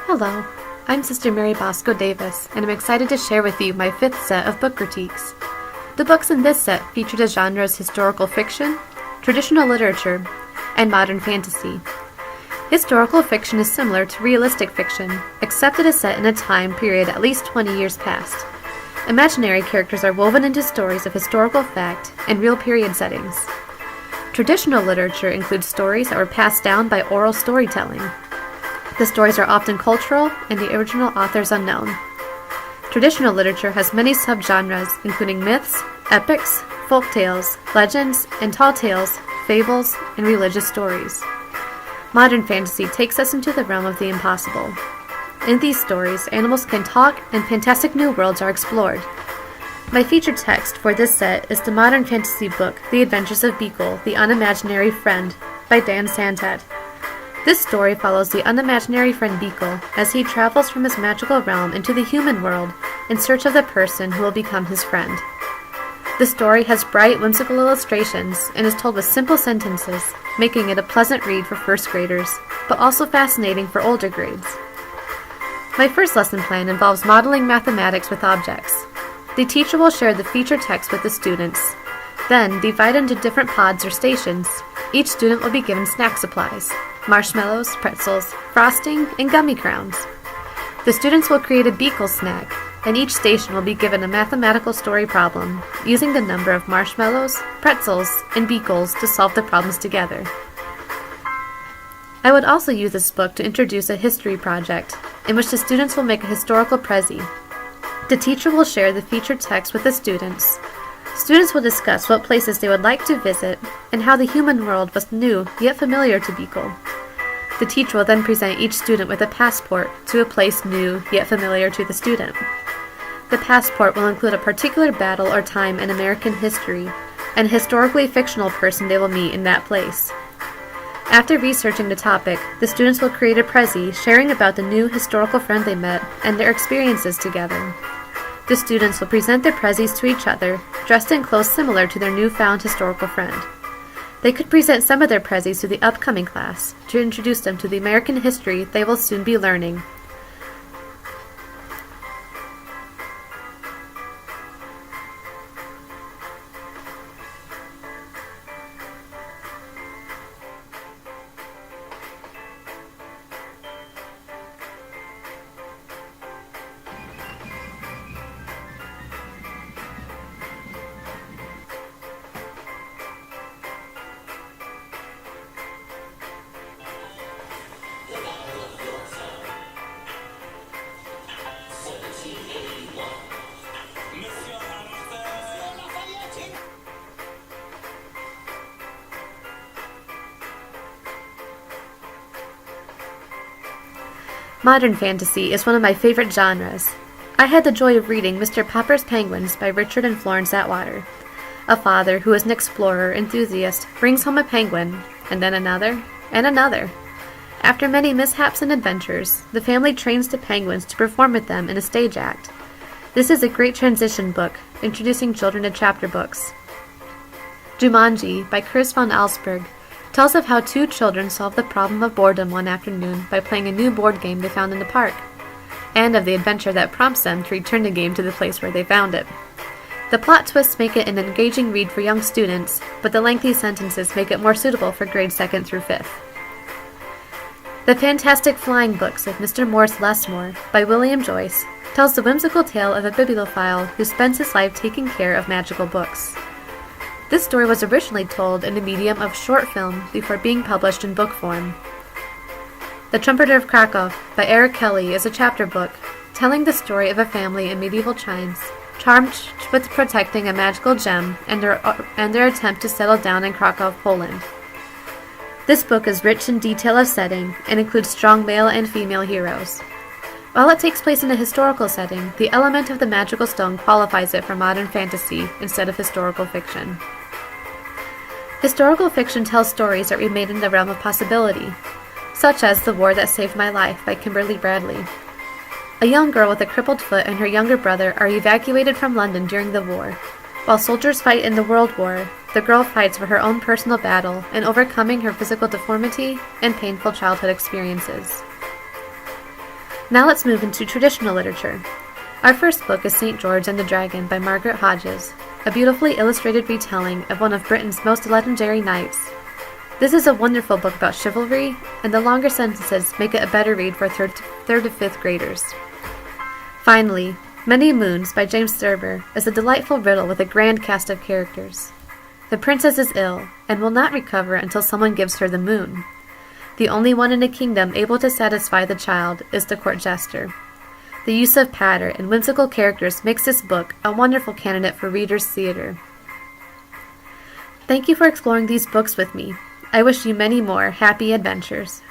Hello, I'm Sister Mary Bosco Davis, and I'm excited to share with you my 5th set of book critiques. The books in this set feature the genres historical fiction, traditional literature, and modern fantasy. Historical fiction is similar to realistic fiction, except it is set in a time period at least 20 years past. Imaginary characters are woven into stories of historical fact and real period settings. Traditional literature includes stories that were passed down by oral storytelling. The stories are often cultural and the original author is unknown. Traditional literature has many subgenres, including myths, epics, folk tales, legends, and tall tales, fables, and religious stories. Modern fantasy takes us into the realm of the impossible. In these stories, animals can talk and fantastic new worlds are explored. My featured text for this set is the modern fantasy book The Adventures of Beagle, the Unimaginary Friend by Dan Santat. This story follows the unimaginary friend Beagle as he travels from his magical realm into the human world in search of the person who will become his friend. The story has bright, whimsical illustrations and is told with simple sentences, making it a pleasant read for first graders, but also fascinating for older grades. My first lesson plan involves modeling mathematics with objects. The teacher will share the feature text with the students. Then, divide into different pods or stations. Each student will be given snack supplies: marshmallows, pretzels, frosting, and gummy crowns. The students will create a Beagle snack, and each station will be given a mathematical story problem, using the number of marshmallows, pretzels, and Beagles to solve the problems together. I would also use this book to introduce a history project, in which the students will make a historical prezi. The teacher will share the featured text with the students. Students will discuss what places they would like to visit and how the human world was new yet familiar to Beagle. The teacher will then present each student with a passport to a place new yet familiar to the student. The passport will include a particular battle or time in American history and a historically fictional person they will meet in that place. After researching the topic, the students will create a prezi sharing about the new historical friend they met and their experiences together. The students will present their prezis to each other, dressed in clothes similar to their newfound historical friend. They could present some of their prezis to the upcoming class to introduce them to the American history they will soon be learning. Modern fantasy is one of my favorite genres. I had the joy of reading Mr. Popper's Penguins by Richard and Florence Atwater. A father who is an explorer enthusiast brings home a penguin, and then another, and another. After many mishaps and adventures, the family trains the penguins to perform with them in a stage act. This is a great transition book, introducing children to chapter books. Jumanji by Chris von Allsburg tells of how two children solve the problem of boredom one afternoon by playing a new board game they found in the park, and of the adventure that prompts them to return the game to the place where they found it. The plot twists make it an engaging read for young students, but the lengthy sentences make it more suitable for grades 2nd through 5th. The Fantastic Flying Books of Mr. Morris Lesmore by William Joyce tells the whimsical tale of a bibliophile who spends his life taking care of magical books. This story was originally told in the medium of short film before being published in book form. The Trumpeter of Krakow by Eric Kelly is a chapter book telling the story of a family in medieval times charmed with protecting a magical gem and their attempt to settle down in Krakow, Poland. This book is rich in detail of setting and includes strong male and female heroes. While it takes place in a historical setting, the element of the magical stone qualifies it for modern fantasy instead of historical fiction. Historical fiction tells stories that remain in the realm of possibility, such as The War That Saved My Life by Kimberly Bradley. A young girl with a crippled foot and her younger brother are evacuated from London during the war. While soldiers fight in the World War, the girl fights for her own personal battle in overcoming her physical deformity and painful childhood experiences. Now let's move into traditional literature. Our first book is St. George and the Dragon by Margaret Hodges, a beautifully illustrated retelling of one of Britain's most legendary knights. This is a wonderful book about chivalry, and the longer sentences make it a better read for third to fifth graders. Finally, Many Moons by James Thurber is a delightful riddle with a grand cast of characters. The princess is ill, and will not recover until someone gives her the moon. The only one in a kingdom able to satisfy the child is the court jester. The use of patter and whimsical characters makes this book a wonderful candidate for readers' theater. Thank you for exploring these books with me. I wish you many more happy adventures.